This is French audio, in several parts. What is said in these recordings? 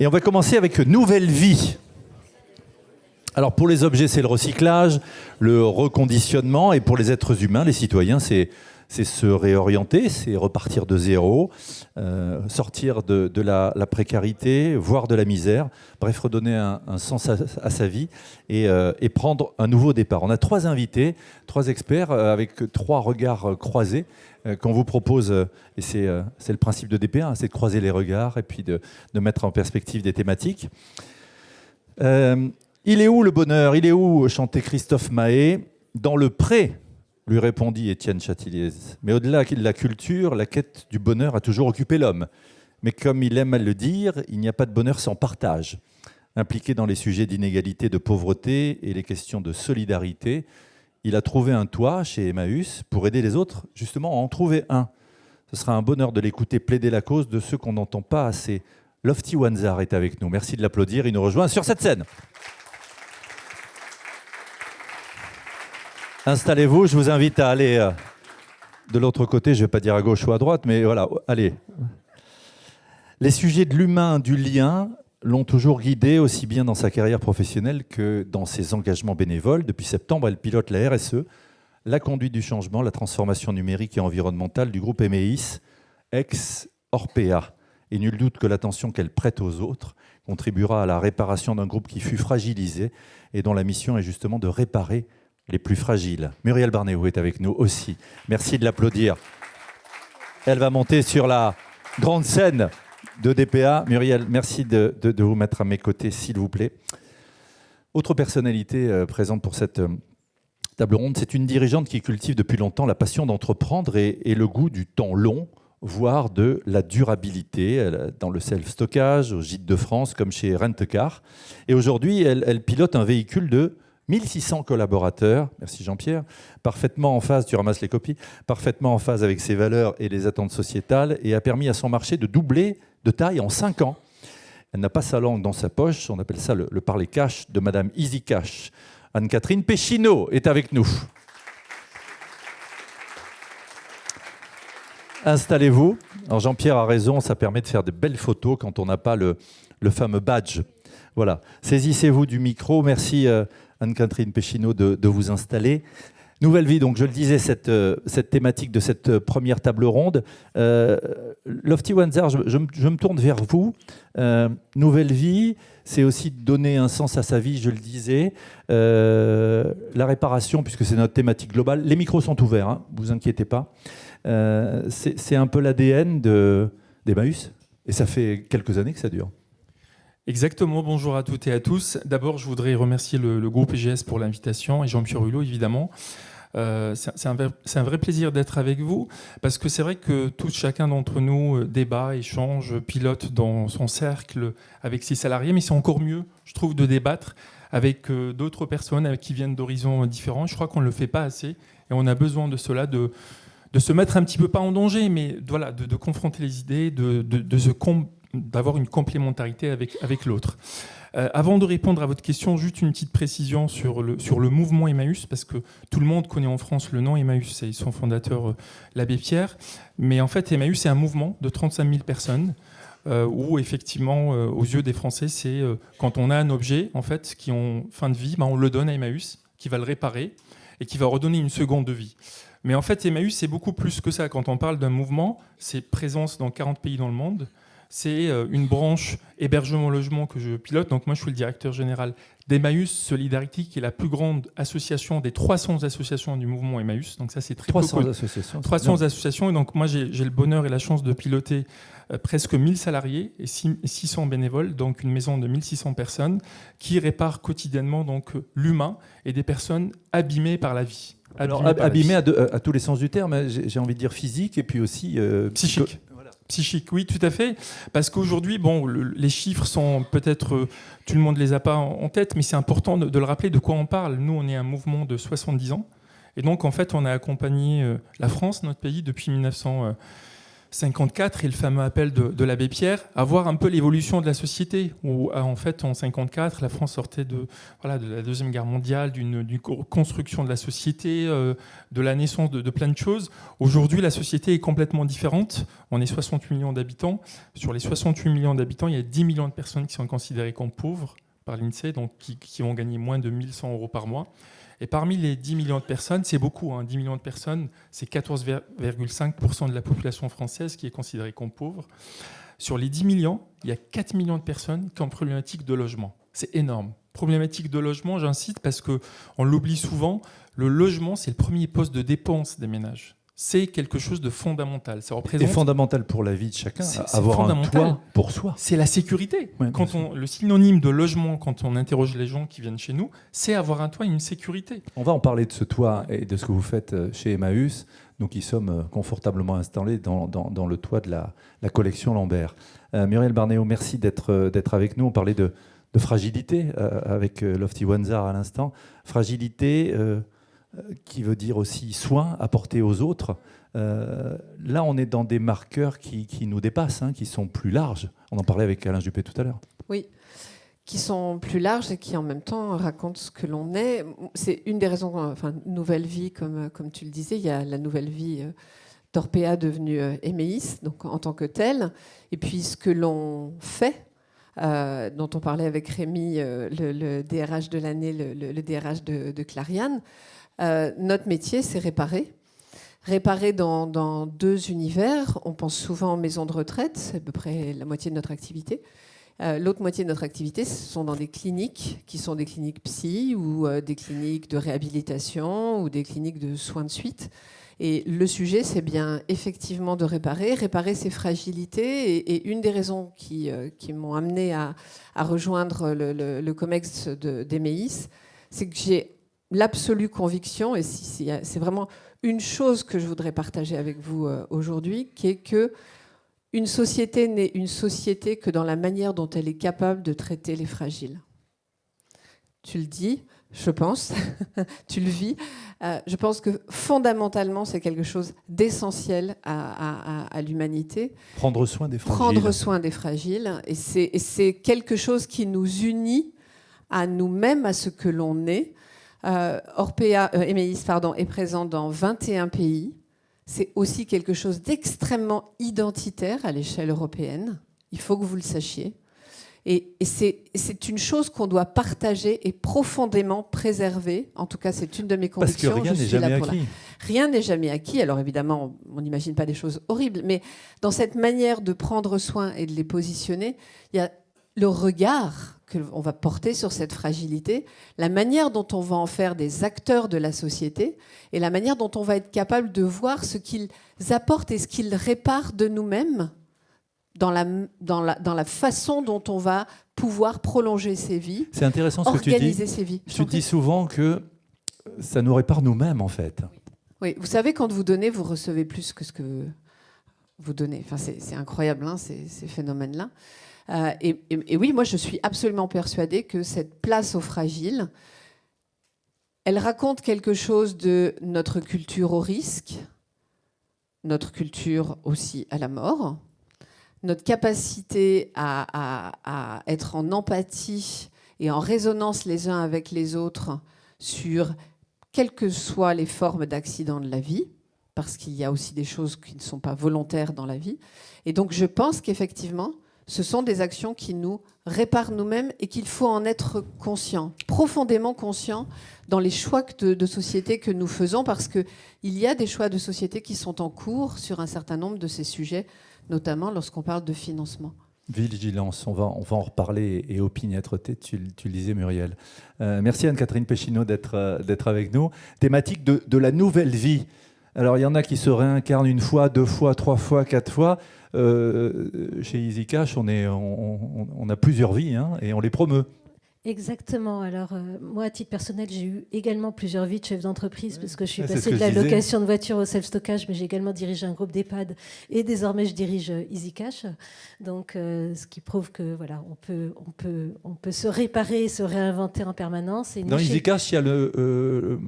Et on va commencer avec Nouvelle Vie. Alors pour les objets, c'est le recyclage, le reconditionnement, et pour les êtres humains, les citoyens, c'est se réorienter, c'est repartir de zéro, sortir de la précarité, voire de la misère, bref, redonner un sens à sa vie et prendre un nouveau départ. On a 3 invités, 3 experts avec 3 regards croisés qu'on vous propose, et c'est le principe de DPA, hein, c'est de croiser les regards et puis de mettre en perspective des thématiques. Il est où le bonheur? Il est où, chantait Christophe Mahé? Dans le pré, lui répondit Étienne Chatiliez. Mais au-delà de la culture, la quête du bonheur a toujours occupé l'homme. Mais comme il aime à le dire, il n'y a pas de bonheur sans partage. Impliqué dans les sujets d'inégalité, de pauvreté et les questions de solidarité, il a trouvé un toit chez Emmaüs pour aider les autres, justement, à en trouver un. Ce sera un bonheur de l'écouter plaider la cause de ceux qu'on n'entend pas assez. Lofty Wanzar est avec nous. Merci de l'applaudir. Il nous rejoint sur cette scène. Installez-vous, je vous invite à aller de l'autre côté, je ne vais pas dire à gauche ou à droite, mais voilà, allez. Les sujets de l'humain, du lien, l'ont toujours guidé aussi bien dans sa carrière professionnelle que dans ses engagements bénévoles. Depuis septembre, elle pilote la RSE, la conduite du changement, la transformation numérique et environnementale du groupe Emeis, ex-Orpea. Et nul doute que l'attention qu'elle prête aux autres contribuera à la réparation d'un groupe qui fut fragilisé et dont la mission est justement de réparer les plus fragiles. Muriel Barnéou est avec nous aussi. Merci de l'applaudir. Elle va monter sur la grande scène de DPA. Muriel, merci de vous mettre à mes côtés, s'il vous plaît. Autre personnalité présente pour cette table ronde, c'est une dirigeante qui cultive depuis longtemps la passion d'entreprendre et le goût du temps long, voire de la durabilité, dans le self-stockage, au Gîte de France, comme chez Rent-A-Car. Et aujourd'hui, elle pilote un véhicule de 1600 collaborateurs, merci Jean-Pierre, parfaitement en phase, tu ramasses les copies, parfaitement en phase avec ses valeurs et les attentes sociétales, et a permis à son marché de doubler de taille en 5 ans. Elle n'a pas sa langue dans sa poche, on appelle ça le parler cash de Madame Easy Cash. Anne-Catherine Péchineau est avec nous. Installez-vous. Alors Jean-Pierre a raison, ça permet de faire de belles photos quand on n'a pas le fameux badge. Voilà, saisissez-vous du micro. Merci Anne-Catherine Péchineau de vous installer. Nouvelle Vie, donc je le disais, cette thématique de cette première table ronde. Lofty Wanzar, je me tourne vers vous. Nouvelle Vie, c'est aussi donner un sens à sa vie, je le disais. La réparation, puisque c'est notre thématique globale. Les micros sont ouverts, hein, vous inquiétez pas. C'est un peu l'ADN d'Emmaüs, et ça fait quelques années que ça dure. Exactement, bonjour à toutes et à tous. D'abord, je voudrais remercier le groupe EGS pour l'invitation et Jean-Pierre Hulot, évidemment. C'est un vrai plaisir d'être avec vous, parce que c'est vrai que chacun d'entre nous débat, échange, pilote dans son cercle avec ses salariés, mais c'est encore mieux, je trouve, de débattre avec d'autres personnes qui viennent d'horizons différents. Je crois qu'on ne le fait pas assez, et on a besoin de cela, de se mettre un petit peu, pas en danger, mais voilà, de confronter les idées, d'avoir une complémentarité avec l'autre. Avant de répondre à votre question, juste une petite précision sur le mouvement Emmaüs, parce que tout le monde connaît en France le nom Emmaüs et son fondateur, l'abbé Pierre. Mais en fait, Emmaüs, c'est un mouvement de 35 000 personnes où, effectivement, aux yeux des Français, c'est quand on a un objet en fait, qui ont fin de vie, on le donne à Emmaüs, qui va le réparer et qui va redonner une seconde vie. Mais en fait, Emmaüs, c'est beaucoup plus que ça. Quand on parle d'un mouvement, c'est présence dans 40 pays dans le monde. C'est une branche hébergement-logement que je pilote. Donc moi, je suis le directeur général d'Emmaüs Solidarity, qui est la plus grande association des 300 associations du mouvement Emmaüs. Donc ça, c'est très 300 associations. 300 associations. Et donc moi, j'ai le bonheur et la chance de piloter presque 1000 salariés et 600 bénévoles, donc une maison de 1600 personnes qui réparent quotidiennement donc l'humain et des personnes abîmées par la vie. Alors abîmées à tous les sens du terme, j'ai envie de dire physique et puis aussi psychique. Psychique, oui, tout à fait. Parce qu'aujourd'hui, les chiffres sont peut-être, tout le monde ne les a pas en tête, mais c'est important de le rappeler de quoi on parle. Nous, on est un mouvement de 70 ans. Et donc, en fait, on a accompagné la France, notre pays, depuis 54 et le fameux appel de l'abbé Pierre, à voir un peu l'évolution de la société, où en fait en 54, la France sortait de la Deuxième Guerre mondiale, d'une construction de la société, de la naissance de plein de choses. Aujourd'hui, la société est complètement différente. On est 68 millions d'habitants. Sur les 68 millions d'habitants, il y a 10 millions de personnes qui sont considérées comme pauvres par l'INSEE, donc qui vont gagner moins de 1 100 € par mois. Et parmi les 10 millions de personnes, c'est beaucoup, 10 millions de personnes, c'est 14,5% de la population française qui est considérée comme pauvre. Sur les 10 millions, il y a 4 millions de personnes qui ont une problématique de logement. C'est énorme. Problématique de logement, j'incite parce qu'on l'oublie souvent, le logement, c'est le premier poste de dépense des ménages. C'est quelque chose de fondamental. Ça représente... Et fondamental pour la vie de chacun, avoir un toit pour soi. C'est la sécurité. Ouais, le synonyme de logement, quand on interroge les gens qui viennent chez nous, c'est avoir un toit et une sécurité. On va en parler de ce toit et de ce que vous faites chez Emmaüs, nous qui sommes confortablement installés dans le toit de la collection Lambert. Muriel Barnéo, merci d'être avec nous. On parlait de fragilité avec Lofty Wanzar à l'instant. Fragilité... qui veut dire aussi soin apporté aux autres. Là, on est dans des marqueurs qui nous dépassent, qui sont plus larges. On en parlait avec Alain Juppé tout à l'heure. Oui, qui sont plus larges et qui en même temps racontent ce que l'on est. C'est une des raisons, nouvelle vie, comme tu le disais, il y a la nouvelle vie d'Orpea devenue Emeis, donc en tant que telle, et puis ce que l'on fait, dont on parlait avec Rémi, le DRH de l'année, le DRH de Clariane. Notre métier, c'est réparer. Réparer dans deux univers. On pense souvent en maison de retraite, c'est à peu près la moitié de notre activité. L'autre moitié de notre activité, ce sont dans des cliniques qui sont des cliniques psy ou des cliniques de réhabilitation ou des cliniques de soins de suite. Et le sujet, c'est bien effectivement de réparer ces fragilités. Et une des raisons qui m'ont amené à rejoindre le COMEX d'Emeis, c'est que j'ai l'absolue conviction, et c'est vraiment une chose que je voudrais partager avec vous aujourd'hui, qui est que une société n'est une société que dans la manière dont elle est capable de traiter les fragiles. Tu le dis, je pense, tu le vis. Je pense que fondamentalement, c'est quelque chose d'essentiel à l'humanité. Prendre soin des fragiles. Prendre soin des fragiles. Et c'est quelque chose qui nous unit à nous-mêmes, à ce que l'on est. Emeis est présent dans 21 pays. C'est aussi quelque chose d'extrêmement identitaire à l'échelle européenne. Il faut que vous le sachiez. Et c'est une chose qu'on doit partager et profondément préserver. En tout cas, c'est une de mes convictions. Parce que rien n'est jamais acquis. Rien n'est jamais acquis. Alors évidemment, on n'imagine pas des choses horribles. Mais dans cette manière de prendre soin et de les positionner, il y a le regard qu'on va porter sur cette fragilité, la manière dont on va en faire des acteurs de la société et la manière dont on va être capable de voir ce qu'ils apportent et ce qu'ils réparent de nous-mêmes dans la façon dont on va pouvoir prolonger ses vies. C'est intéressant ce que tu dis. Organiser ses vies. Tu dis souvent que ça nous répare nous-mêmes, en fait. Oui, vous savez, quand vous donnez, vous recevez plus que ce que vous donnez. Enfin, c'est incroyable, ces phénomènes-là. Et oui, moi, je suis absolument persuadée que cette place aux fragiles, elle raconte quelque chose de notre culture au risque, notre culture aussi à la mort, notre capacité à être en empathie et en résonance les uns avec les autres sur quelles que soient les formes d'accidents de la vie, parce qu'il y a aussi des choses qui ne sont pas volontaires dans la vie. Et donc, je pense qu'effectivement, ce sont des actions qui nous réparent nous-mêmes et qu'il faut en être conscient, profondément conscient dans les choix de société que nous faisons, parce qu'il y a des choix de société qui sont en cours sur un certain nombre de ces sujets, notamment lorsqu'on parle de financement. Vigilance, on va en reparler, et opiniâtreté, tu le disais, Muriel. Merci Anne-Catherine Péchineau d'être avec nous. Thématique de la nouvelle vie. Alors il y en a qui se réincarnent une fois, 2 fois, 3 fois, 4 fois. Chez EasyCash, on a plusieurs vies et on les promeut. Exactement. Alors, moi, à titre personnel, j'ai eu également plusieurs vies de chef d'entreprise parce que je suis Ouais, c'est passée ce de que la je disais. location de voitures au self-stockage, mais j'ai également dirigé un groupe d'EHPAD et désormais je dirige EasyCash. Donc, ce qui prouve que voilà, on peut se réparer, se réinventer en permanence. Et nous, Dans chez- EasyCash, il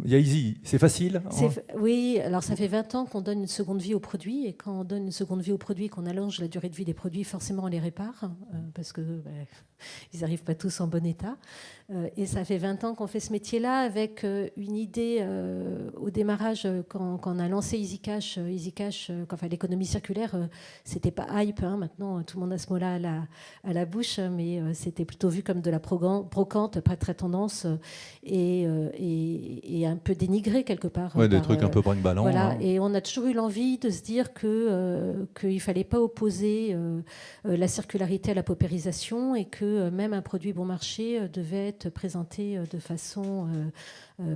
y a Easy. C'est facile. Hein. Oui, alors ça fait 20 ans qu'on donne une seconde vie aux produits, et quand on donne une seconde vie aux produits, qu'on allonge la durée de vie des produits, forcément on les répare, parce que ils n'arrivent pas tous en bon état. Et ça fait 20 ans qu'on fait ce métier-là avec une idée au démarrage, quand on a lancé EasyCash, enfin, l'économie circulaire, c'était pas hype, hein, maintenant tout le monde a ce mot-là à la bouche, mais c'était plutôt vu comme de la brocante, pas très tendance, et un peu dénigré quelque part. Ouais, des trucs un peu brinque-ballant. Voilà, Hein. et on a toujours eu l'envie de se dire qu'il ne fallait pas opposer la circularité à la paupérisation, et que même un produit bon marché devait être présenté de façon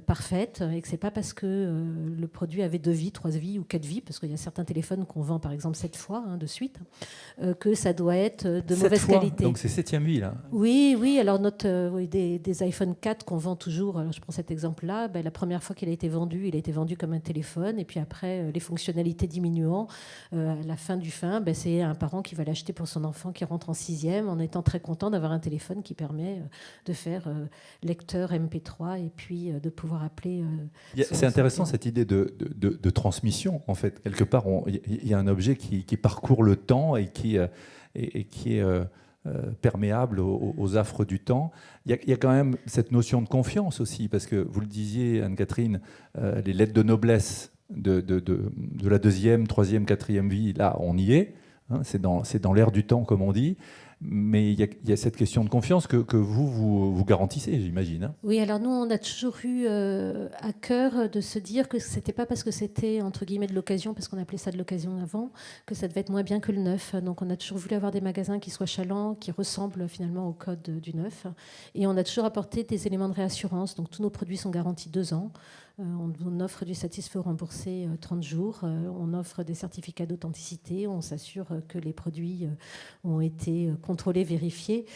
parfaite, et que ce n'est pas parce que le produit avait 2 vies, 3 vies ou 4 vies, parce qu'il y a certains téléphones qu'on vend par exemple 7 fois de suite, que ça doit être de 7 mauvaise fois, qualité. donc c'est 7e vie là. Oui, alors des iPhone 4 qu'on vend toujours, alors je prends cet exemple-là, la première fois qu'il a été vendu, il a été vendu comme un téléphone, et puis après, les fonctionnalités diminuant, à la fin du fin, c'est un parent qui va l'acheter pour son enfant qui rentre en 6e, en étant très content d'avoir un téléphone qui permet de faire lecteur MP3 et puis de pouvoir appeler. C'est intéressant cette idée de transmission, en fait. Quelque part, il y a un objet qui parcourt le temps et qui est perméable aux affres du temps. Il y a quand même cette notion de confiance aussi, parce que vous le disiez, Anne-Catherine, les lettres de noblesse de la 2e, 3e, 4e vie, là, on y est. Hein, c'est dans l'air du temps, comme on dit. Mais il y a cette question de confiance que vous garantissez, j'imagine. Hein. Oui, alors nous, on a toujours eu à cœur de se dire que c'était pas parce que c'était, entre guillemets, de l'occasion, parce qu'on appelait ça de l'occasion avant, que ça devait être moins bien que le neuf. Donc on a toujours voulu avoir des magasins qui soient chalants, qui ressemblent finalement au code du neuf. Et on a toujours apporté des éléments de réassurance. Donc tous nos produits sont garantis 2 ans. On offre du satisfait remboursé 30 jours. On offre des certificats d'authenticité. On s'assure que les produits ont été contrôlés, vérifiés.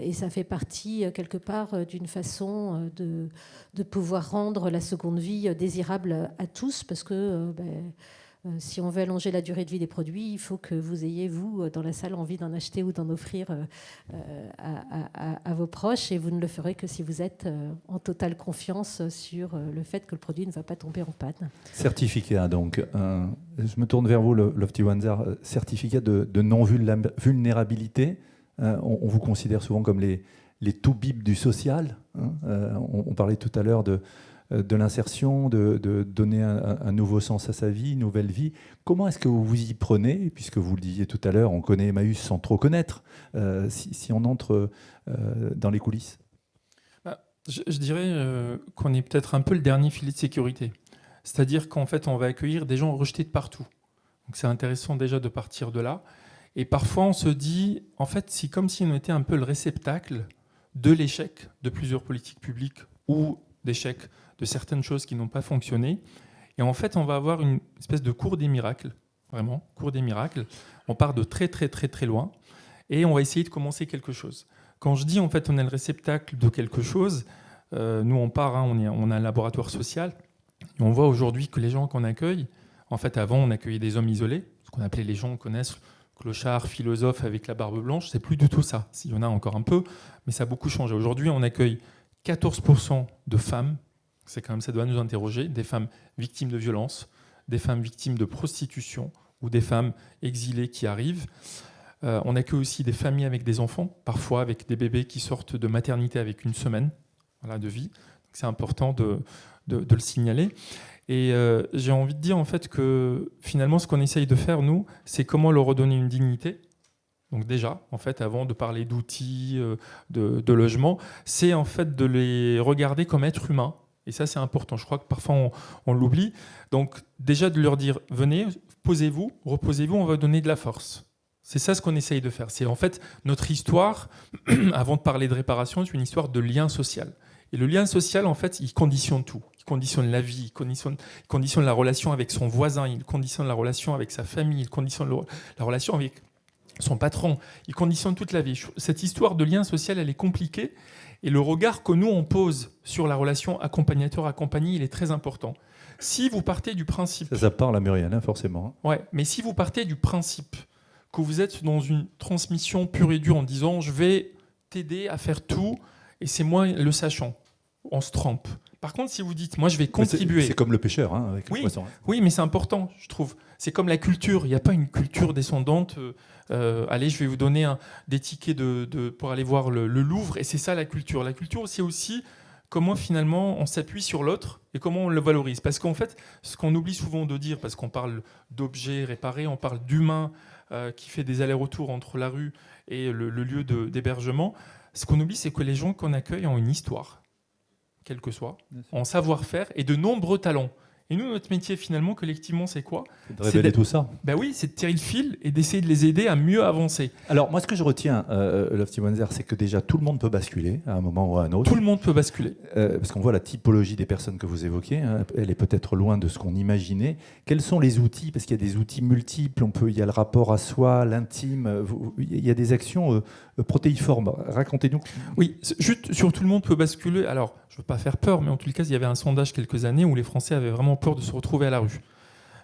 Et ça fait partie, quelque part, d'une façon de pouvoir rendre la seconde vie désirable à tous, parce que si on veut allonger la durée de vie des produits, il faut que vous ayez, vous, dans la salle, envie d'en acheter ou d'en offrir à vos proches, et vous ne le ferez que si vous êtes en totale confiance sur le fait que le produit ne va pas tomber en panne. Certificat, donc. Je me tourne vers vous, Lofty Wanzar. Certificat de non-vulnérabilité. On vous considère souvent comme les toubibs du social. Hein. On parlait tout à l'heure de l'insertion, de donner un nouveau sens à sa vie, une nouvelle vie. Comment est-ce que vous vous y prenez? Puisque vous le disiez tout à l'heure, on connaît Emmaüs sans trop connaître. Si on entre dans les coulisses. Je dirais qu'on est peut-être un peu le dernier filet de sécurité. C'est-à-dire qu'en fait, on va accueillir des gens rejetés de partout. Donc c'est intéressant déjà de partir de là. Et parfois, on se dit, en fait, c'est comme si on était un peu le réceptacle de l'échec de plusieurs politiques publiques ou d'échec de certaines choses qui n'ont pas fonctionné. Et en fait, on va avoir une espèce de cours des miracles, vraiment, cours des miracles. On part de très, très, très, très loin et on va essayer de commencer quelque chose. Quand je dis, en fait, on est le réceptacle de quelque chose, nous, on part, hein, on a un laboratoire social, et on voit aujourd'hui que les gens qu'on accueille, en fait, avant, on accueillait des hommes isolés, ce qu'on appelait, les gens connaissent, clochard, philosophe avec la barbe blanche, c'est plus du tout ça. Il y en a encore un peu, mais ça a beaucoup changé. Aujourd'hui, on accueille 14% de femmes, c'est quand même, ça doit nous interroger, des femmes victimes de violences, des femmes victimes de prostitution ou des femmes exilées qui arrivent. On accueille aussi des familles avec des enfants, parfois avec des bébés qui sortent de maternité avec 1 semaine de vie. C'est important de le signaler. Et j'ai envie de dire en fait que finalement, ce qu'on essaye de faire, nous, c'est comment leur redonner une dignité. Donc déjà, en fait, avant de parler d'outils, de logement, c'est en fait de les regarder comme êtres humains. Et ça, c'est important. Je crois que parfois, on l'oublie. Donc déjà, de leur dire, venez, posez-vous, reposez-vous, on va donner de la force. C'est ça ce qu'on essaye de faire. C'est en fait notre histoire, avant de parler de réparation, c'est une histoire de lien social. Et le lien social, en fait, il conditionne tout. Il conditionne la vie, il conditionne la relation avec son voisin, il conditionne la relation avec sa famille, il conditionne la relation avec son patron, il conditionne toute la vie. Cette histoire de lien social, elle est compliquée. Et le regard que nous, on pose sur la relation accompagnateur-accompagné, il est très important. Si vous partez du principe... Ça parle à Muriel, hein, forcément. Ouais, mais si vous partez du principe que vous êtes dans une transmission pure et dure en disant « je vais t'aider à faire tout et c'est moi le sachant », on se trompe. Par contre, si vous dites « moi, je vais contribuer », c'est comme le pêcheur, hein, avec le poisson. Oui, mais c'est important, je trouve. C'est comme la culture. Il n'y a pas une culture descendante. Allez, je vais vous donner des tickets pour aller voir le Louvre. Et c'est ça la culture. La culture, c'est aussi comment finalement on s'appuie sur l'autre et comment on le valorise. Parce qu'en fait, ce qu'on oublie souvent de dire, parce qu'on parle d'objets réparés, on parle d'humains qui fait des allers-retours entre la rue et le lieu d'hébergement, ce qu'on oublie, c'est que les gens qu'on accueille ont une histoire, quelle que soit, en savoir-faire et de nombreux talents. Et nous, notre métier, finalement, collectivement, c'est quoi ? C'est de révéler tout ça. Ben oui, c'est de tirer le fil et d'essayer de les aider à mieux avancer. Alors, moi, ce que je retiens, Lofty Wanzer, c'est que déjà, tout le monde peut basculer à un moment ou à un autre. Tout le monde peut basculer. Parce qu'on voit la typologie des personnes que vous évoquez. Hein, elle est peut-être loin de ce qu'on imaginait. Quels sont les outils ? Parce qu'il y a des outils multiples. Il y a le rapport à soi, l'intime. Il y a des actions protéiformes. Racontez-nous. Oui, juste sur tout le monde peut basculer. Alors, je ne veux pas faire peur, mais en tout cas, il y avait un sondage quelques années où les Français avaient vraiment peur de se retrouver à la rue.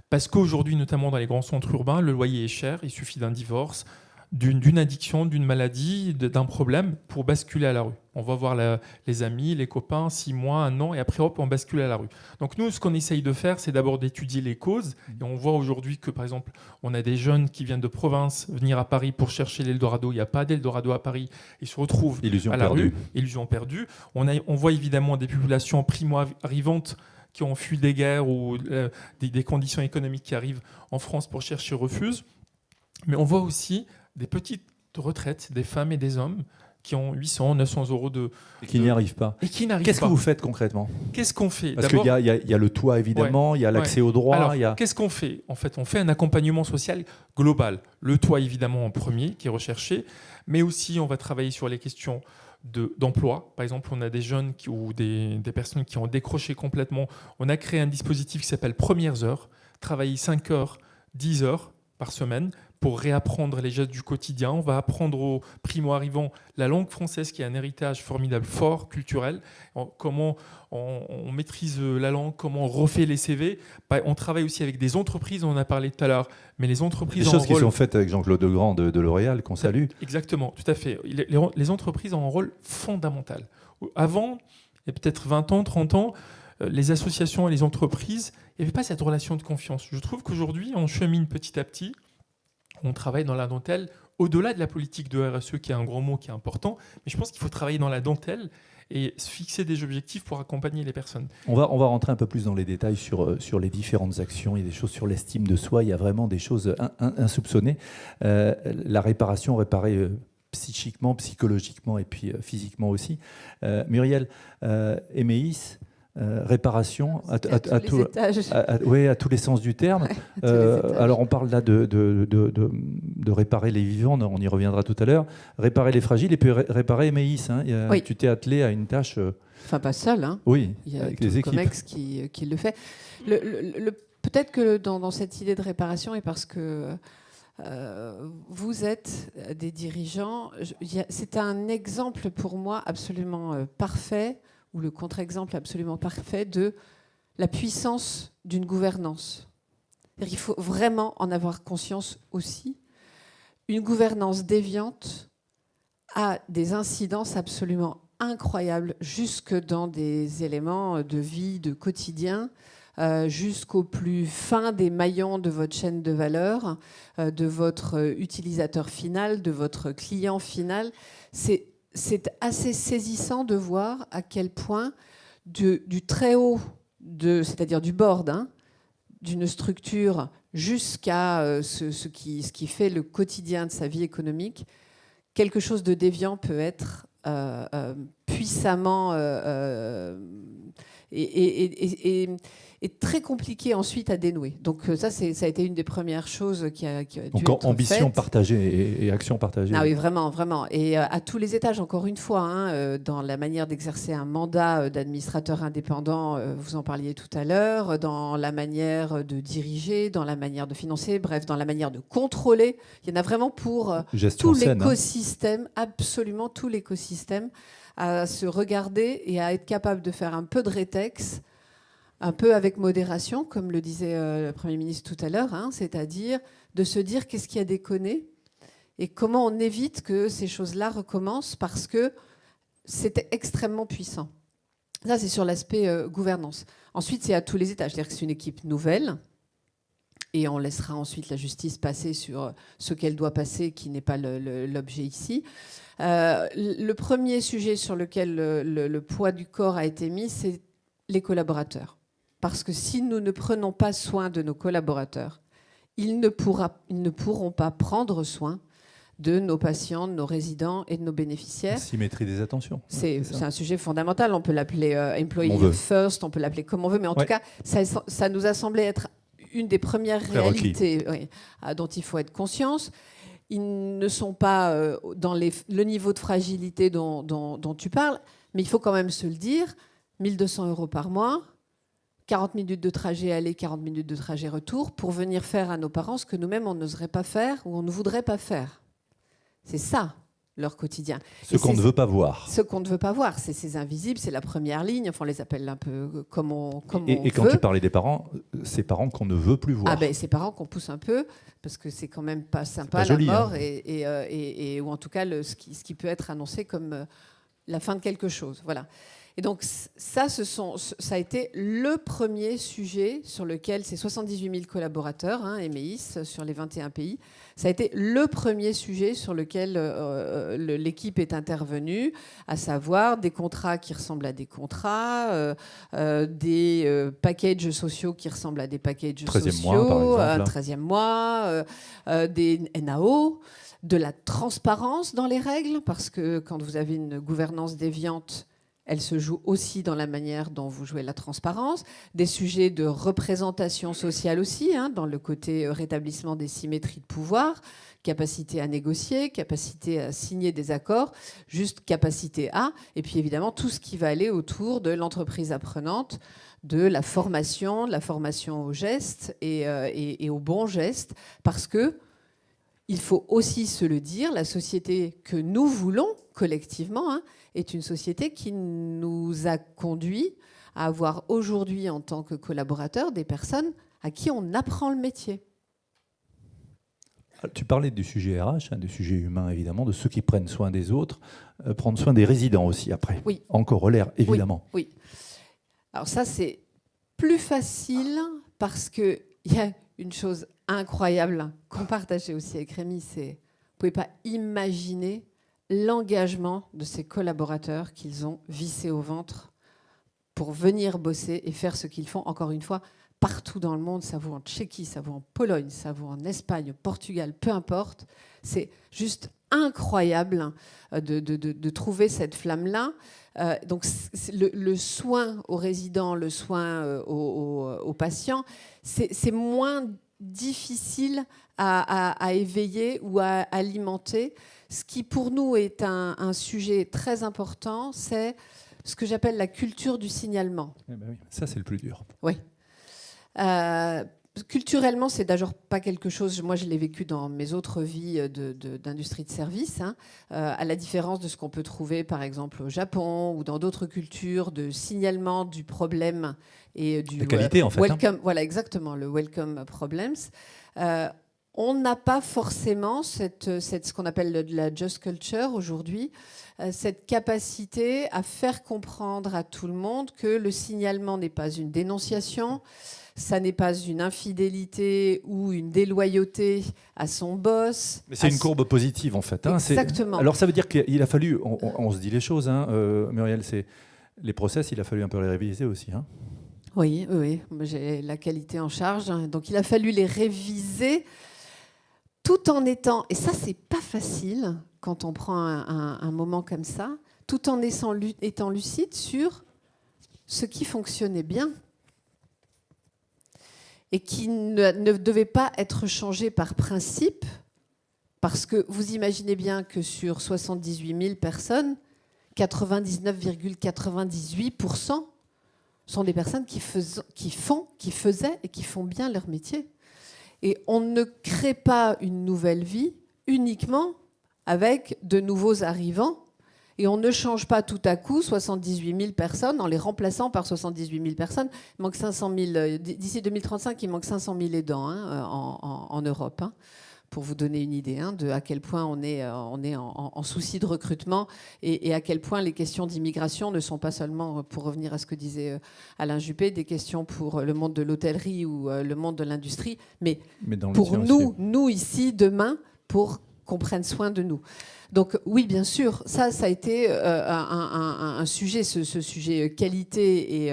Parce qu'aujourd'hui, notamment dans les grands centres urbains, le loyer est cher, il suffit d'un divorce, d'une addiction, d'une maladie, d'un problème pour basculer à la rue. On va voir les amis, les copains, 6 mois, 1 an, et après, hop, on bascule à la rue. Donc nous, ce qu'on essaye de faire, c'est d'abord d'étudier les causes. Et on voit aujourd'hui que, par exemple, on a des jeunes qui viennent de province venir à Paris pour chercher l'Eldorado. Il n'y a pas d'Eldorado à Paris. Ils se retrouvent à la rue. Illusion perdue. On voit évidemment des populations primo-arrivantes qui ont fui des guerres ou des conditions économiques qui arrivent en France pour chercher refuge. Mais on voit aussi des petites retraites, des femmes et des hommes qui ont 800, 900 euros et qui n'y arrivent pas. Et qui n'arrivent Qu'est-ce pas. que vous faites concrètement ? Qu'est-ce qu'on fait ? Parce qu'il y a le toit, évidemment, il y a l'accès au droit. Alors, qu'est-ce qu'on fait ? En fait, on fait un accompagnement social global. Le toit, évidemment, en premier, qui est recherché, mais aussi, on va travailler sur les questions d'emploi. Par exemple, on a des jeunes ou des personnes qui ont décroché complètement. On a créé un dispositif qui s'appelle Premières Heures, travailler 5 heures, 10 heures par semaine pour réapprendre les gestes du quotidien. On va apprendre aux primo-arrivants la langue française qui est un héritage formidable, fort, culturel. Comment on maîtrise la langue, comment on refait les CV. On travaille aussi avec des entreprises, on en a parlé tout à l'heure, mais les entreprises ont un rôle... Des choses qui sont faites avec Jean-Claude Degrand de L'Oréal, qu'on salue. Exactement, tout à fait. Les entreprises ont un rôle fondamental. Avant, il y a peut-être 20 ans, 30 ans, les associations et les entreprises, il n'y avait pas cette relation de confiance. Je trouve qu'aujourd'hui, on chemine petit à petit. On travaille dans la dentelle, au-delà de la politique de RSE, qui est un gros mot qui est important, mais je pense qu'il faut travailler dans la dentelle et se fixer des objectifs pour accompagner les personnes. On va rentrer un peu plus dans les détails sur les différentes actions. Il y a des choses sur l'estime de soi, il y a vraiment des choses insoupçonnées. La réparation, réparer psychiquement, psychologiquement et puis physiquement aussi. Muriel, Emmaïs, réparation à tous les sens du terme. Alors on parle là de réparer les vivants, on y reviendra tout à l'heure, réparer les fragiles et puis réparer Emmaïs. Hein. Oui. Tu t'es attelé à une tâche... Enfin pas seul, hein. Oui, il y a avec les équipes. Comex qui le fait. Peut-être que dans cette idée de réparation, et parce que vous êtes des dirigeants, c'est un exemple pour moi absolument parfait, ou le contre-exemple absolument parfait de la puissance d'une gouvernance. Il faut vraiment en avoir conscience aussi. Une gouvernance déviante a des incidences absolument incroyables, jusque dans des éléments de vie, de quotidien, jusqu'au plus fin des maillons de votre chaîne de valeur, de votre utilisateur final, de votre client final. C'est assez saisissant de voir à quel point du très haut, c'est-à-dire du board, hein, d'une structure jusqu'à ce qui fait le quotidien de sa vie économique, quelque chose de déviant peut être puissamment est très compliqué ensuite à dénouer. Donc ça a été une des premières choses qui a dû Donc être ambition faite. partagée et action partagée. Ah oui, vraiment, vraiment. Et à tous les étages, encore une fois, dans la manière d'exercer un mandat d'administrateur indépendant, vous en parliez tout à l'heure, dans la manière de diriger, dans la manière de financer, bref, dans la manière de contrôler. Il y en a vraiment pour Gestion tout saine, l'écosystème, absolument tout l'écosystème, à se regarder et à être capable de faire un peu de rétex, un peu avec modération, comme le disait le Premier ministre tout à l'heure, c'est-à-dire de se dire qu'est-ce qui a déconné et comment on évite que ces choses-là recommencent, parce que c'était extrêmement puissant. Ça, c'est sur l'aspect gouvernance. Ensuite, c'est à tous les étages. C'est-à-dire que c'est une équipe nouvelle, et on laissera ensuite la justice passer sur ce qu'elle doit passer, qui n'est pas l'objet ici. Le premier sujet sur lequel le poids du corps a été mis, c'est les collaborateurs. Parce que si nous ne prenons pas soin de nos collaborateurs, ils ne pourront pas prendre soin de nos patients, de nos résidents et de nos bénéficiaires. Symétrie des attentions. C'est un sujet fondamental. On peut l'appeler employee first, on peut l'appeler comme on veut, mais en tout cas, ça nous a semblé être une des premières réalités dont il faut être conscient. Ils ne sont pas dans le niveau de fragilité dont tu parles, mais il faut quand même se le dire, 1 200 € par mois, 40 minutes de trajet aller, 40 minutes de trajet retour, pour venir faire à nos parents ce que nous-mêmes, on n'oserait pas faire ou on ne voudrait pas faire. C'est ça, leur quotidien. Ce qu'on ne veut pas voir. Ce qu'on ne veut pas voir, c'est ces invisibles, c'est la première ligne, enfin on les appelle un peu comme on et quand tu parlais des parents, ces parents qu'on ne veut plus voir. Ah ben, ces parents qu'on pousse un peu, parce que c'est quand même pas sympa, pas joli, la mort, ou en tout cas ce qui peut être annoncé comme la fin de quelque chose. Voilà. Et donc ça a été le premier sujet sur lequel ces 78 000 collaborateurs, Emeis, sur les 21 pays, ça a été le premier sujet sur lequel l'équipe est intervenue, à savoir des contrats qui ressemblent à des contrats, des packages sociaux qui ressemblent à des packages 13e sociaux, mois, par exemple. un 13e mois, des NAO, de la transparence dans les règles, parce que quand vous avez une gouvernance déviante, elle se joue aussi dans la manière dont vous jouez la transparence, des sujets de représentation sociale aussi, dans le côté rétablissement des symétries de pouvoir, capacité à négocier, capacité à signer des accords, juste capacité à, et puis évidemment tout ce qui va aller autour de l'entreprise apprenante, de la formation au geste et au bon geste, parce que il faut aussi se le dire, la société que nous voulons collectivement est une société qui nous a conduit à avoir aujourd'hui, en tant que collaborateurs, des personnes à qui on apprend le métier. Tu parlais du sujet RH, du sujet humain évidemment, de ceux qui prennent soin des autres, prendre soin des résidents aussi après. Oui. En corollaire, évidemment. Oui. Alors ça, c'est plus facile parce qu'il y a une chose incroyable qu'on partageait aussi avec Rémi, c'est vous ne pouvez pas imaginer l'engagement de ces collaborateurs qu'ils ont vissé au ventre pour venir bosser et faire ce qu'ils font, encore une fois, partout dans le monde. Ça vaut en Tchéquie, ça vaut en Pologne, ça vaut en Espagne, au Portugal, peu importe. C'est juste incroyable de trouver cette flamme-là. Donc le soin aux résidents, le soin aux patients, c'est moins difficile à éveiller ou à alimenter. Ce qui pour nous est un sujet très important, c'est ce que j'appelle la culture du signalement. Eh ben oui, ça c'est le plus dur. Oui. Culturellement, c'est d'ailleurs pas quelque chose, moi je l'ai vécu dans mes autres vies d'industrie de service, à la différence de ce qu'on peut trouver par exemple au Japon ou dans d'autres cultures de signalement du problème et du la qualité en fait. Welcome, voilà exactement, le welcome problems. On n'a pas forcément ce qu'on appelle la just culture aujourd'hui, cette capacité à faire comprendre à tout le monde que le signalement n'est pas une dénonciation, ça n'est pas une infidélité ou une déloyauté à son boss. Mais c'est une courbe positive en fait. Exactement. Alors ça veut dire qu'il a fallu, on se dit les choses, Muriel, c'est les process, il a fallu un peu les réviser aussi. Oui, j'ai la qualité en charge, donc il a fallu les réviser tout en étant, et ça c'est pas facile quand on prend un moment comme ça, tout en étant lucide sur ce qui fonctionnait bien et qui ne devait pas être changé par principe, parce que vous imaginez bien que sur 78 000 personnes, 99,98% sont des personnes qui faisaient et qui font bien leur métier. Et on ne crée pas une nouvelle vie uniquement avec de nouveaux arrivants. Et on ne change pas tout à coup 78 000 personnes en les remplaçant par 78 000 personnes. Il manque 500 000, d'ici 2035, il manque 500 000 aidants en Europe, pour vous donner une idée de à quel point on est en souci de recrutement et à quel point les questions d'immigration ne sont pas seulement, pour revenir à ce que disait Alain Juppé, des questions pour le monde de l'hôtellerie ou le monde de l'industrie, mais pour nous ici, demain, pour qu'on prenne soin de nous. Donc oui, bien sûr, ça a été un sujet, ce sujet qualité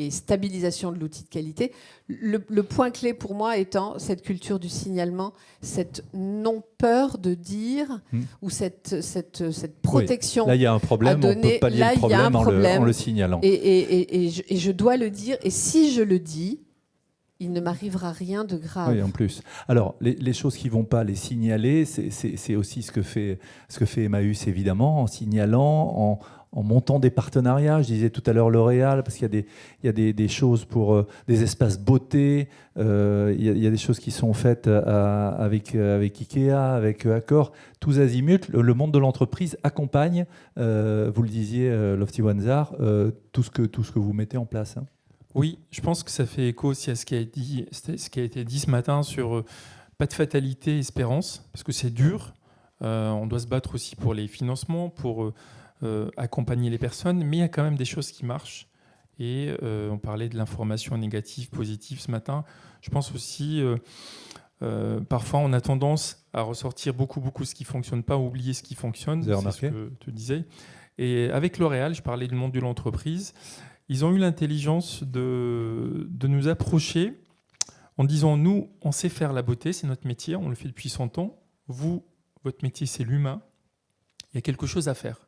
et stabilisation de l'outil de qualité. Le point clé pour moi étant cette culture du signalement, cette non-peur de dire, ou cette protection. Oui. Là, il y a un problème, on peut pallier le problème en le signalant. Et je dois le dire, et si je le dis, il ne m'arrivera rien de grave. Oui, en plus. Alors, les choses qui ne vont pas les signaler, c'est aussi ce que fait Emmaüs, évidemment, en signalant, en montant des partenariats. Je disais tout à l'heure L'Oréal, parce qu'il y a des choses pour des espaces beauté, il y a des choses qui sont faites avec Ikea, avec Accor, tous azimuts. Le monde de l'entreprise accompagne, vous le disiez, Lofty Wanzar, tout ce que vous mettez en place. Oui, je pense que ça fait écho aussi à ce qui a été dit ce matin sur pas de fatalité, espérance, parce que c'est dur. On doit se battre aussi pour les financements, pour accompagner les personnes, mais il y a quand même des choses qui marchent. Et on parlait de l'information négative, positive ce matin. Je pense aussi, parfois, on a tendance à ressortir beaucoup ce qui ne fonctionne pas, à oublier ce qui fonctionne. Vous avez remarqué ? C'est ce que tu disais. Et avec L'Oréal, je parlais du monde de l'entreprise. Ils ont eu l'intelligence de nous approcher en disant, nous, on sait faire la beauté, c'est notre métier, on le fait depuis 100 ans. Vous, votre métier, c'est l'humain. Il y a quelque chose à faire.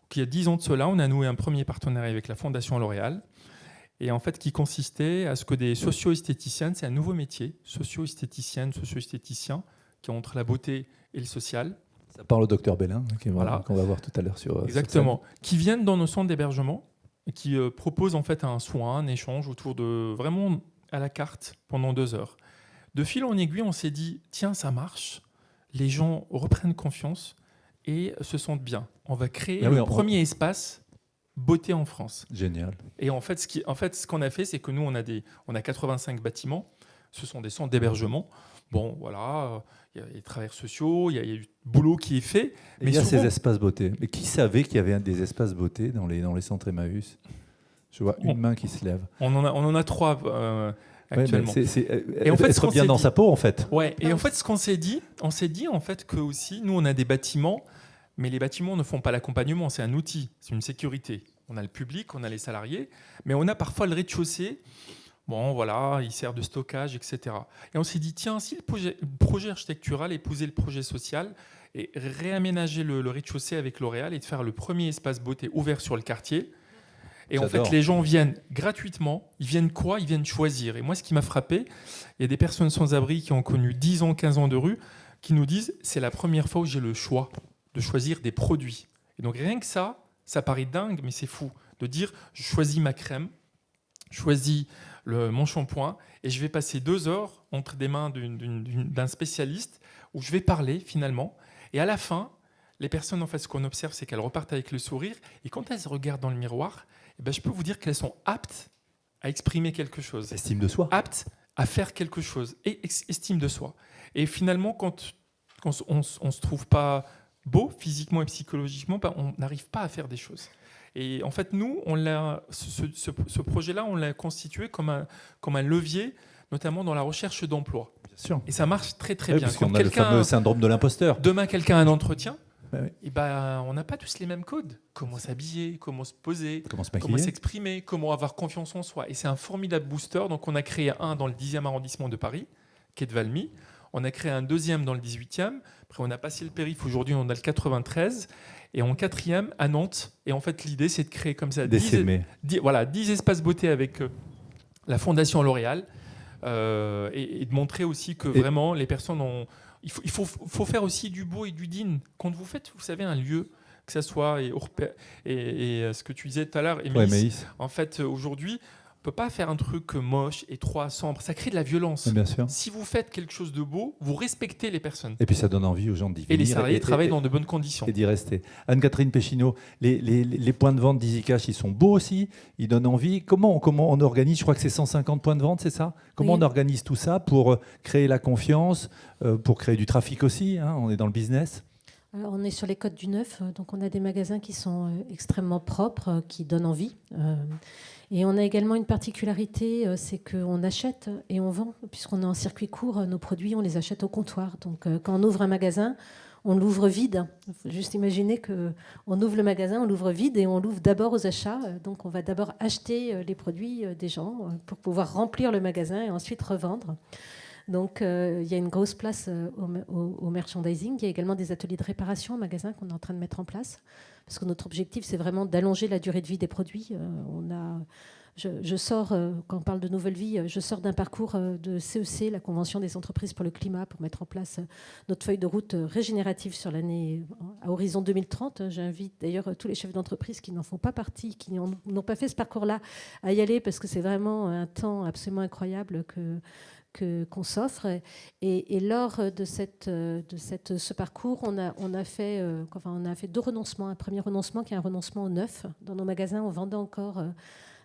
Donc, il y a 10 ans de cela, on a noué un premier partenariat avec la Fondation L'Oréal, et en fait, qui consistait à ce que des socio-esthéticiennes, c'est un nouveau métier, socio-esthéticiennes, socio-esthéticiens, qui ont entre la beauté et le social. Ça parle au docteur Bellin, qu'on va voir tout à l'heure sur... Exactement. Qui viennent dans nos centres d'hébergement, et qui propose en fait un soin, un échange autour de vraiment à la carte pendant 2 heures. De fil en aiguille, on s'est dit, tiens, ça marche, les gens reprennent confiance et se sentent bien. On va créer le premier espace beauté en France. Génial. Et en fait, ce qu'on a fait, c'est que nous, on a 85 bâtiments, ce sont des centres d'hébergement. Bon, voilà, il y a les travailleurs sociaux, il y a du boulot qui est fait. Mais il y a ces espaces beauté. Mais qui savait qu'il y avait des espaces beauté dans les centres Emmaüs ? Je vois une main qui se lève. On en a 3 actuellement. Et en fait, être bien dans sa peau, en fait. Ouais. Et en fait, ce qu'on s'est dit, en fait que aussi, nous, on a des bâtiments, mais les bâtiments ne font pas l'accompagnement. C'est un outil, c'est une sécurité. On a le public, on a les salariés, mais on a parfois le rez-de-chaussée. Bon, voilà, il sert de stockage, etc. Et on s'est dit, tiens, si le projet architectural épousait le projet social et réaménager le rez-de-chaussée avec L'Oréal et de faire le premier espace beauté ouvert sur le quartier. Et en fait, les gens viennent gratuitement. Ils viennent quoi ? Ils viennent choisir. Et moi, ce qui m'a frappé, il y a des personnes sans abri qui ont connu 10 ans, 15 ans de rue, qui nous disent, c'est la première fois où j'ai le choix de choisir des produits. Et donc, rien que ça paraît dingue, mais c'est fou. De dire, je choisis ma crème, je choisis mon shampoing, et je vais passer 2 heures entre des mains d'un spécialiste où je vais parler finalement. Et à la fin, les personnes, en fait, ce qu'on observe, c'est qu'elles repartent avec le sourire. Et quand elles se regardent dans le miroir, je peux vous dire qu'elles sont aptes à exprimer quelque chose. Estime de soi. Aptes à faire quelque chose. Et estime de soi. Et finalement, quand on ne se trouve pas beau physiquement et psychologiquement, on n'arrive pas à faire des choses. Et en fait, nous, ce projet-là, on l'a constitué comme un levier, notamment dans la recherche d'emploi. Bien sûr. Et ça marche très bien. Parce qu'on a le fameux syndrome de l'imposteur. Demain, quelqu'un a un entretien. Ouais. Et on n'a pas tous les mêmes codes. Comment s'habiller, comment se poser, comment s'exprimer, comment avoir confiance en soi. Et c'est un formidable booster. Donc, on a créé un dans le 10e arrondissement de Paris, quai de Valmy. On a créé un deuxième dans le 18e. Après, on a passé le périph'. Aujourd'hui, on a le 93. Et en quatrième, à Nantes. Et en fait, l'idée, c'est de créer comme ça 10 espaces beauté avec la Fondation L'Oréal. Et de montrer aussi que vraiment, les personnes ont... Il faut faire aussi du beau et du digne. Quand vous faites, vous savez, un lieu, que ça soit... Et ce que tu disais tout à l'heure, Émilie, en fait, aujourd'hui... On ne peut pas faire un truc moche et trop sombre. Ça crée de la violence. Bien sûr. Si vous faites quelque chose de beau, vous respectez les personnes. Et puis ça donne envie aux gens d'y venir. Et les salariés travaillent dans de bonnes conditions. Et d'y rester. Anne-Catherine Péchineau, les points de vente d'EasyCash, ils sont beaux aussi, ils donnent envie. Comment on organise, je crois que c'est 150 points de vente, c'est ça? Comment on organise tout ça pour créer la confiance, pour créer du trafic aussi, hein, on est dans le business? Alors, on est sur les codes du neuf, donc on a des magasins qui sont extrêmement propres, qui donnent envie. Et on a également une particularité, c'est qu'on achète et on vend, puisqu'on est en circuit court, nos produits, on les achète au comptoir. Donc quand on ouvre un magasin, on l'ouvre vide. Il faut juste imaginer qu'on ouvre le magasin, on l'ouvre vide et on l'ouvre d'abord aux achats. Donc on va d'abord acheter les produits des gens pour pouvoir remplir le magasin et ensuite revendre. Donc il y a une grosse place au merchandising. Il y a également des ateliers de réparation au magasin qu'on est en train de mettre en place. Parce que notre objectif, c'est vraiment d'allonger la durée de vie des produits. Je sors, quand on parle de nouvelle vie, je sors d'un parcours de CEC, la Convention des entreprises pour le climat, pour mettre en place notre feuille de route régénérative sur l'année à horizon 2030. J'invite d'ailleurs tous les chefs d'entreprise qui n'en font pas partie, qui n'ont pas fait ce parcours-là, à y aller, parce que c'est vraiment un temps absolument incroyable qu'on s'offre. Et lors de ce parcours, on a fait 2 renoncements. Un premier renoncement qui est un renoncement au neuf. Dans nos magasins, on vendait encore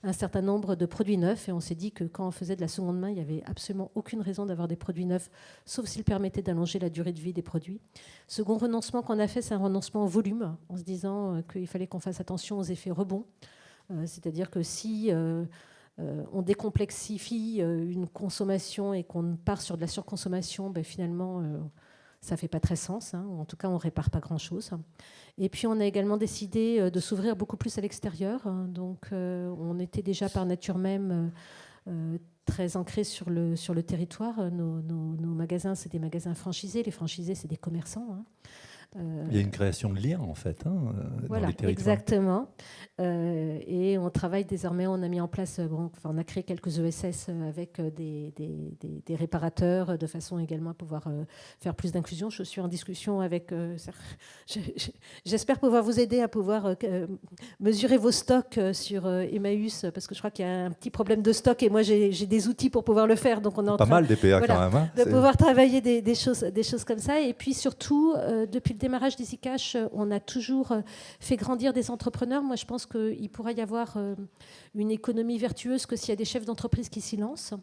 un certain nombre de produits neufs et on s'est dit que quand on faisait de la seconde main, il n'y avait absolument aucune raison d'avoir des produits neufs, sauf s'ils permettaient d'allonger la durée de vie des produits. Second renoncement qu'on a fait, c'est un renoncement au volume, en se disant qu'il fallait qu'on fasse attention aux effets rebonds. C'est-à-dire que si... on décomplexifie une consommation et qu'on part sur de la surconsommation, finalement, ça ne fait pas très sens. Hein. En tout cas, on ne répare pas grand-chose. Et puis, on a également décidé de s'ouvrir beaucoup plus à l'extérieur. Donc, on était déjà par nature même très ancrés sur le territoire. Nos magasins, c'est des magasins franchisés. Les franchisés, c'est des commerçants. Hein. Il y a une création de liens, en fait, dans les territoires. Exactement. Et on travaille désormais, on a mis en place, on a créé quelques ESS avec des réparateurs, de façon également à pouvoir faire plus d'inclusion. Je suis en discussion avec... j'espère pouvoir vous aider à pouvoir mesurer vos stocks sur Emmaüs, parce que je crois qu'il y a un petit problème de stock, et moi j'ai des outils pour pouvoir le faire. Donc on est en train, mal d'EPA quand même. Hein, de pouvoir travailler des choses comme ça. Et puis surtout, depuis le démarrage d'EasyCash, on a toujours fait grandir des entrepreneurs. Moi, je pense qu'il pourra y avoir une économie vertueuse que s'il y a des chefs d'entreprise qui s'y lancent.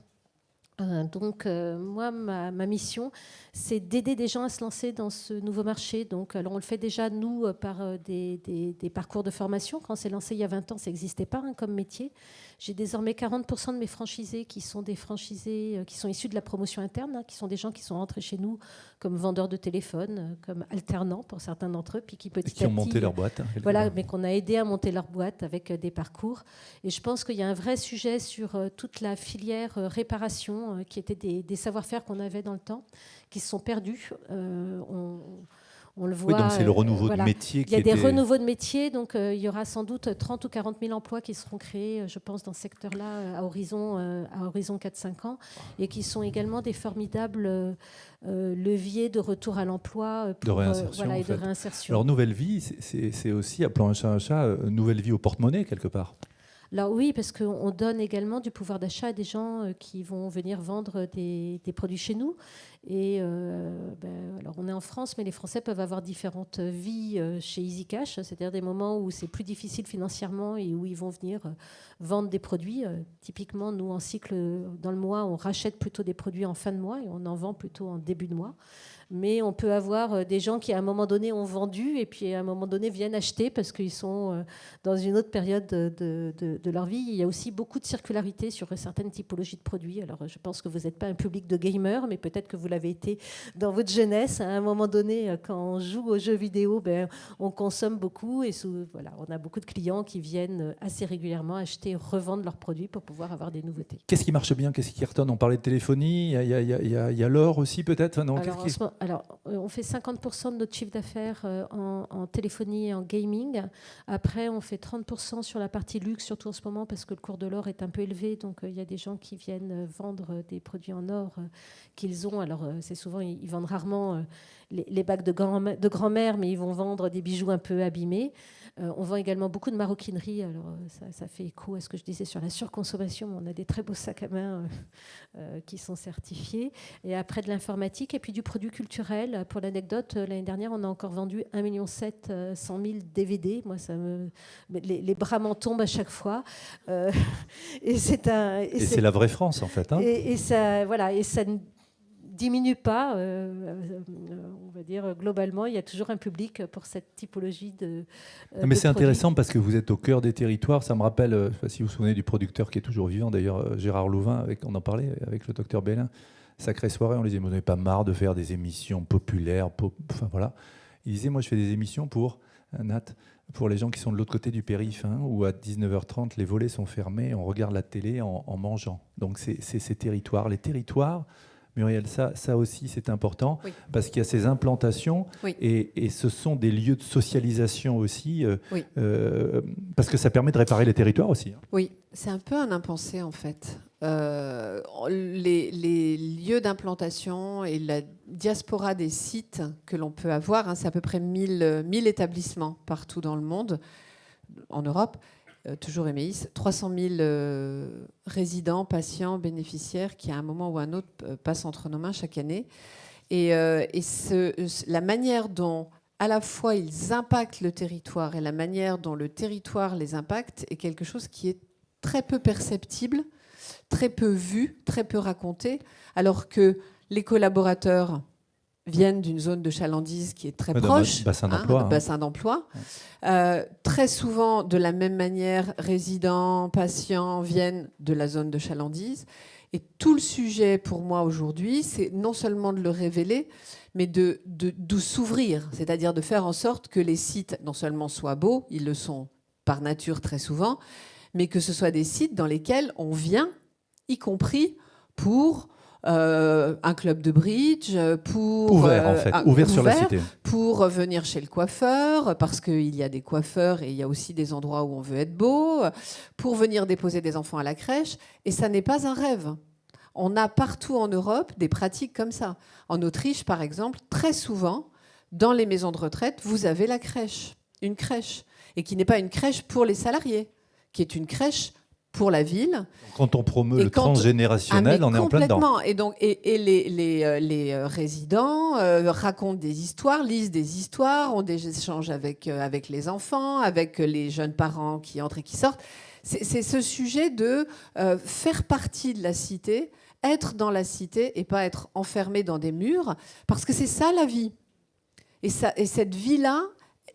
Donc, moi, ma mission, c'est d'aider des gens à se lancer dans ce nouveau marché. Donc, alors, on le fait déjà, nous, par des parcours de formation. Quand on s'est lancé il y a 20 ans, ça n'existait pas comme métier. J'ai désormais 40% de mes franchisés qui sont des franchisés qui sont issus de la promotion interne, hein, qui sont des gens qui sont rentrés chez nous comme vendeurs de téléphone, comme alternants pour certains d'entre eux, puis qui petit à petit... ont monté leur boîte. Hein, voilà, mais qu'on a aidé à monter leur boîte avec des parcours. Et je pense qu'il y a un vrai sujet sur toute la filière réparation, qui étaient des savoir-faire qu'on avait dans le temps, qui se sont perdus. On le voit. Oui, donc c'est le renouveau de métier. Il y a des renouveaux de métiers, donc il y aura sans doute 30 ou 40 000 emplois qui seront créés, je pense, dans ce secteur-là à horizon 4-5 ans, et qui sont également des formidables leviers de retour à l'emploi de réinsertion, et de réinsertion. Alors, nouvelle vie, c'est aussi, appelons un chat, nouvelle vie au porte-monnaie, quelque part. Alors oui, parce qu'on donne également du pouvoir d'achat à des gens qui vont venir vendre des produits chez nous. Et alors on est en France, mais les Français peuvent avoir différentes vies chez EasyCash, c'est-à-dire des moments où c'est plus difficile financièrement et où ils vont venir vendre des produits. Typiquement, nous, en cycle, dans le mois, on rachète plutôt des produits en fin de mois et on en vend plutôt en début de mois. Mais on peut avoir des gens qui, à un moment donné, ont vendu et puis à un moment donné viennent acheter parce qu'ils sont dans une autre période de de leur vie. Il y a aussi beaucoup de circularité sur certaines typologies de produits. Alors, je pense que vous n'êtes pas un public de gamers, mais peut-être que vous l'avez été dans votre jeunesse. À un moment donné, quand on joue aux jeux vidéo, on consomme beaucoup. Et voilà, on a beaucoup de clients qui viennent assez régulièrement acheter et revendre leurs produits pour pouvoir avoir des nouveautés. Qu'est-ce qui marche bien? Qu'est-ce qui cartonne? On parlait de téléphonie. Il y a l'or aussi, peut-être? Alors, on fait 50% de notre chiffre d'affaires en téléphonie et en gaming. Après, on fait 30% sur la partie luxe, surtout en ce moment, parce que le cours de l'or est un peu élevé. Donc, il y a des gens qui viennent vendre des produits en or qu'ils ont. Alors, c'est souvent, ils vendent rarement les bagues de grand-mère, mais ils vont vendre des bijoux un peu abîmés. On vend également beaucoup de maroquinerie. Alors, ça fait écho à ce que je disais sur la surconsommation. On a des très beaux sacs à main qui sont certifiés. Et après, de l'informatique et puis du produit culturel. Pour l'anecdote, l'année dernière, on a encore vendu 1,7 million 100 000 DVD. Moi, les bras m'en tombent à chaque fois. Et c'est la vraie France, en fait. Hein. Et ça ne diminue pas, on va dire globalement, il y a toujours un public pour cette typologie de mais c'est produits. intéressant parce que vous êtes au cœur des territoires. Ça me rappelle, je ne sais pas si vous vous souvenez du producteur qui est toujours vivant, d'ailleurs Gérard Louvain, on en parlait avec le docteur Bellin. Sacrée soirée, on lui disait, vous n'avez pas marre de faire des émissions populaires, enfin voilà. Il disait, moi je fais des émissions pour les gens qui sont de l'autre côté du périph', où à 19h30 les volets sont fermés, on regarde la télé en mangeant. Donc c'est ces territoires, les territoires. Muriel, ça aussi c'est important, oui. Parce qu'il y a ces implantations, oui. et ce sont des lieux de socialisation aussi, oui. Parce que ça permet de réparer les territoires aussi. Oui, c'est un peu un impensé en fait. Les lieux d'implantation et la diaspora des sites que l'on peut avoir, c'est à peu près 1000 établissements partout dans le monde, en Europe. Toujours Emeis, 300 000 résidents, patients, bénéficiaires qui, à un moment ou à un autre, passent entre nos mains chaque année. Et la manière dont, à la fois, ils impactent le territoire et la manière dont le territoire les impacte est quelque chose qui est très peu perceptible, très peu vu, très peu raconté, alors que les collaborateurs viennent d'une zone de chalandise qui est très proche, bassin d'emploi. Bassin d'emploi. Très souvent, de la même manière, résidents, patients viennent de la zone de chalandise. Et tout le sujet pour moi aujourd'hui, c'est non seulement de le révéler, mais de s'ouvrir, c'est-à-dire de faire en sorte que les sites non seulement soient beaux, ils le sont par nature très souvent, mais que ce soit des sites dans lesquels on vient, y compris pour un club de bridge, pour ouvert sur la cité, pour venir chez le coiffeur, parce qu'il y a des coiffeurs et il y a aussi des endroits où on veut être beau, pour venir déposer des enfants à la crèche. Et ça n'est pas un rêve. On a partout en Europe des pratiques comme ça. En Autriche, par exemple, très souvent, dans les maisons de retraite, vous avez une crèche, et qui n'est pas une crèche pour les salariés, qui est une crèche pour la ville. Quand on promeut le transgénérationnel, on est en plein dedans. Et les résidents racontent des histoires, lisent des histoires, ont des échanges avec les enfants, avec les jeunes parents qui entrent et qui sortent. C'est ce sujet de faire partie de la cité, être dans la cité et pas être enfermé dans des murs, parce que c'est ça la vie. Et cette vie-là,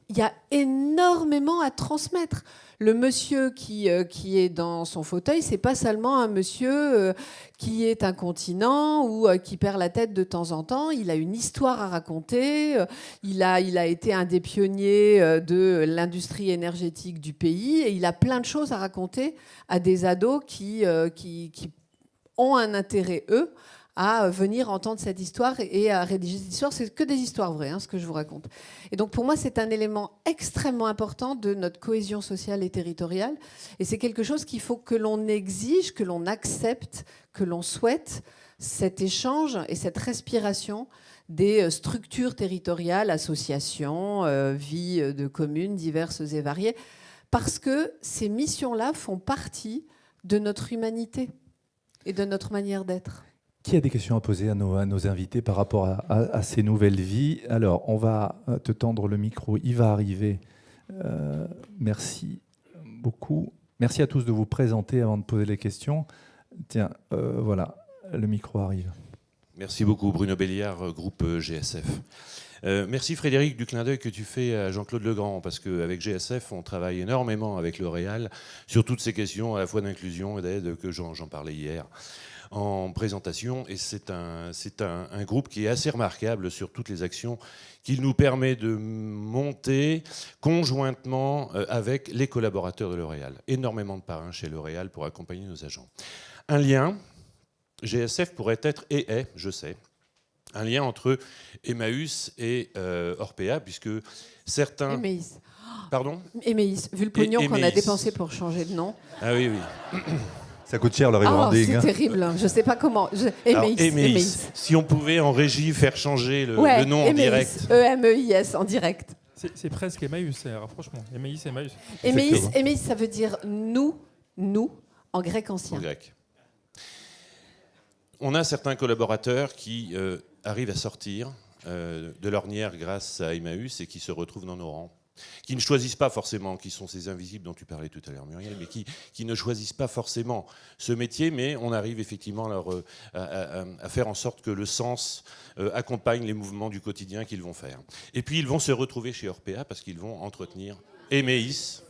il y a énormément à transmettre. Le monsieur qui est dans son fauteuil, c'est pas seulement un monsieur qui est incontinent ou qui perd la tête de temps en temps. Il a une histoire à raconter. Il a été un des pionniers de l'industrie énergétique du pays et il a plein de choses à raconter à des ados qui ont un intérêt, eux, à venir entendre cette histoire et à rédiger cette histoire. C'est que des histoires vraies, ce que je vous raconte. Et donc, pour moi, c'est un élément extrêmement important de notre cohésion sociale et territoriale. Et c'est quelque chose qu'il faut que l'on exige, que l'on accepte, que l'on souhaite, cet échange et cette respiration des structures territoriales, associations, vies de communes diverses et variées, parce que ces missions-là font partie de notre humanité et de notre manière d'être. Qui a des questions à poser à nos invités par rapport à ces nouvelles vies? Alors, on va te tendre le micro. Il va arriver. Merci beaucoup. Merci à tous de vous présenter avant de poser les questions. Tiens, voilà, le micro arrive. Merci beaucoup, Bruno Béliard, groupe GSF. Merci Frédéric du clin d'œil que tu fais à Jean-Claude Legrand, parce qu'avec GSF, on travaille énormément avec L'Oréal sur toutes ces questions à la fois d'inclusion et d'aide, que j'en parlais hier en présentation. Et c'est un groupe qui est assez remarquable sur toutes les actions qu'il nous permet de monter conjointement avec les collaborateurs de L'Oréal. Énormément de parrains chez L'Oréal pour accompagner nos agents. Un lien, GSF pourrait être et est, je sais, un lien entre Emmaüs et Orpea, puisque certains... Emmaüs. Pardon ? Emmaüs, vu le pognon qu'on a Emmaüs. dépensé pour changer de nom. Ah oui, oui. Ça coûte cher le Ah, rebranding. c'est terrible, je ne sais pas comment. Alors, Emmaüs, Emmaüs. Emmaüs. Si on pouvait en régie faire changer le Ouais, nom en Emmaüs, direct. E-M-E-I-S, en direct. C'est presque Emmaüs, c'est un rapprochement. Emmaüs, Emmaüs. Emmaüs, ça veut dire nous, en grec ancien. En grec. On a certains collaborateurs qui arrivent à sortir de l'ornière grâce à Emmaüs et qui se retrouvent dans nos rangs, qui ne choisissent pas forcément, qui sont ces invisibles dont tu parlais tout à l'heure, Muriel, mais qui ne choisissent pas forcément ce métier, mais on arrive effectivement à faire en sorte que le sens accompagne les mouvements du quotidien qu'ils vont faire. Et puis ils vont se retrouver chez Orpea parce qu'ils vont entretenir Emmaüs.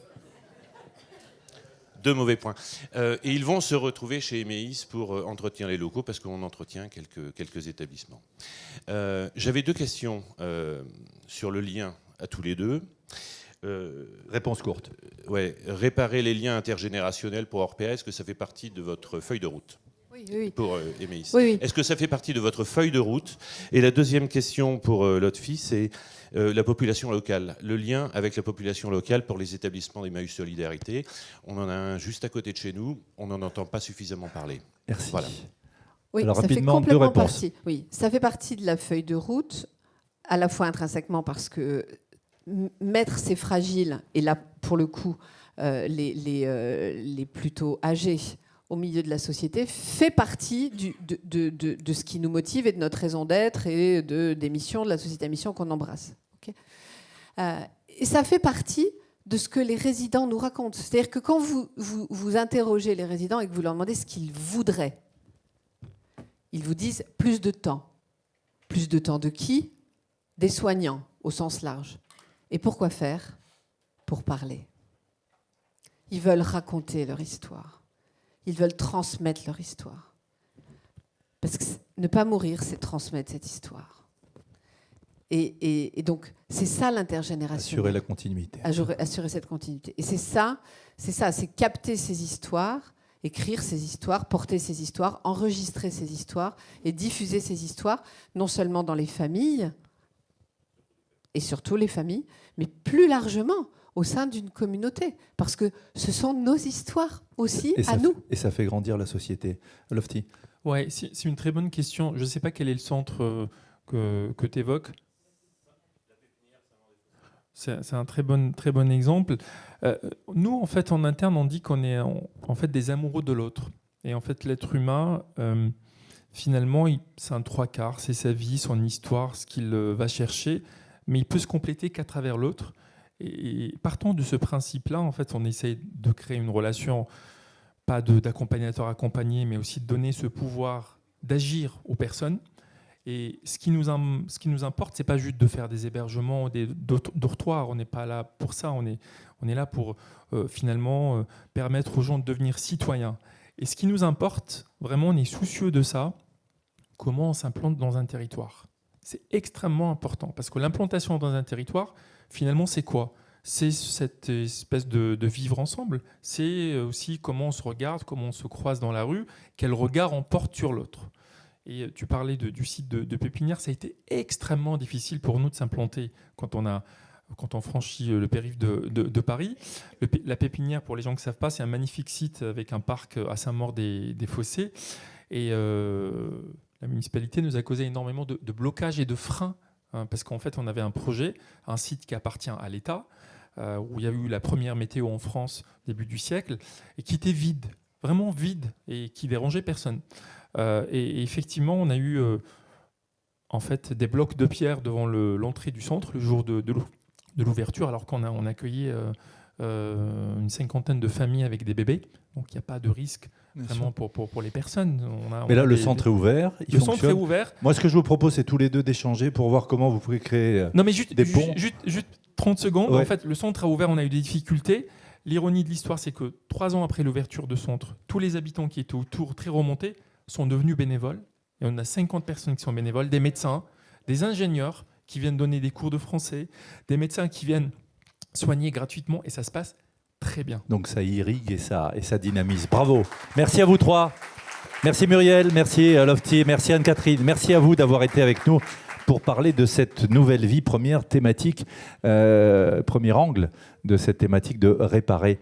Deux mauvais points. Et ils vont se retrouver chez Emmaüs pour entretenir les locaux parce qu'on entretient quelques établissements. J'avais deux questions sur le lien à tous les deux. Réponse courte. Ouais, réparer les liens intergénérationnels pour Orpea, est-ce que ça fait partie de votre feuille de route Oui. pour Emmaüs? Oui. Est-ce que ça fait partie de votre feuille de route? Et la deuxième question pour Lotfi, c'est la population locale. Le lien avec la population locale pour les établissements d'Emmaüs Solidarité. On en a un juste à côté de chez nous. On n'en entend pas suffisamment parler. Merci. Voilà. Oui, Alors, ça fait rapidement, deux complètement réponses. partie. Oui, ça fait partie de la feuille de route, à la fois intrinsèquement parce que mettre ces fragiles, et là, pour le coup, les plutôt âgés au milieu de la société, fait partie de ce qui nous motive et de notre raison d'être et des missions de la société à mission qu'on embrasse. Okay, et ça fait partie de ce que les résidents nous racontent. C'est-à-dire que quand vous interrogez les résidents et que vous leur demandez ce qu'ils voudraient, ils vous disent plus de temps. Plus de temps de qui? Des soignants, au sens large. Et pourquoi faire? Pour parler. Ils veulent raconter leur histoire. Ils veulent transmettre leur histoire. Parce que ne pas mourir, c'est transmettre cette histoire. Et donc, c'est ça l'intergénérationnel. Assurer la continuité. Assurer cette continuité. Et c'est capter ces histoires, écrire ces histoires, porter ces histoires, enregistrer ces histoires et diffuser ces histoires, non seulement dans les familles, et surtout les familles, mais plus largement au sein d'une communauté, parce que ce sont nos histoires aussi à nous. Et ça fait grandir la société. Lofty. Ouais, c'est une très bonne question. Je ne sais pas quel est le centre que tu évoques. C'est un très bon exemple. Nous, en fait, en interne, on dit qu'on est en fait des amoureux de l'autre. Et en fait, l'être humain, finalement, c'est un trois quarts. C'est sa vie, son histoire, ce qu'il va chercher. Mais il peut se compléter qu'à travers l'autre. Et partant de ce principe-là, en fait, on essaye de créer une relation, pas d'accompagnateur accompagné, mais aussi de donner ce pouvoir d'agir aux personnes. Et ce qui nous importe, c'est pas juste de faire des hébergements ou des dortoirs. On n'est pas là pour ça. On est là pour finalement permettre aux gens de devenir citoyens. Et ce qui nous importe, vraiment, on est soucieux de ça. Comment on s'implante dans un territoire? C'est extrêmement important parce que l'implantation dans un territoire, finalement, c'est quoi? C'est cette espèce de vivre ensemble. C'est aussi comment on se regarde, comment on se croise dans la rue, quel regard on porte sur l'autre. Et tu parlais du site de Pépinière, ça a été extrêmement difficile pour nous de s'implanter quand on franchit le périph' de Paris. La Pépinière, pour les gens qui ne savent pas, c'est un magnifique site avec un parc à Saint-Maur-des-Fossés. Et la municipalité nous a causé énormément de blocages et de freins, parce qu'en fait, on avait un projet, un site qui appartient à l'État, où il y a eu la première météo en France début du siècle, et qui était vide, vraiment vide, et qui dérangeait personne. Et effectivement, on a eu en fait des blocs de pierre devant l'entrée du centre le jour de l'ouverture, alors qu'on accueillait une cinquantaine de familles avec des bébés. Donc il n'y a pas de risque vraiment pour les personnes. Mais là, le centre est ouvert. Le centre est ouvert. Moi, ce que je vous propose, c'est tous les deux d'échanger pour voir comment vous pouvez créer non, mais juste, des ponts. Juste 30 secondes. Ouais. En fait, le centre a ouvert, on a eu des difficultés. L'ironie de l'histoire, c'est que 3 ans après l'ouverture de centre, tous les habitants qui étaient autour, très remontés, sont devenus bénévoles. Et on a 50 personnes qui sont bénévoles, des médecins, des ingénieurs qui viennent donner des cours de français, des médecins qui viennent soigner gratuitement, et ça se passe très bien. Donc ça irrigue et ça dynamise. Bravo. Merci à vous trois. Merci Muriel, merci Lofty, merci Anne-Catherine. Merci à vous d'avoir été avec nous pour parler de cette nouvelle vie, première thématique, premier angle de cette thématique de réparer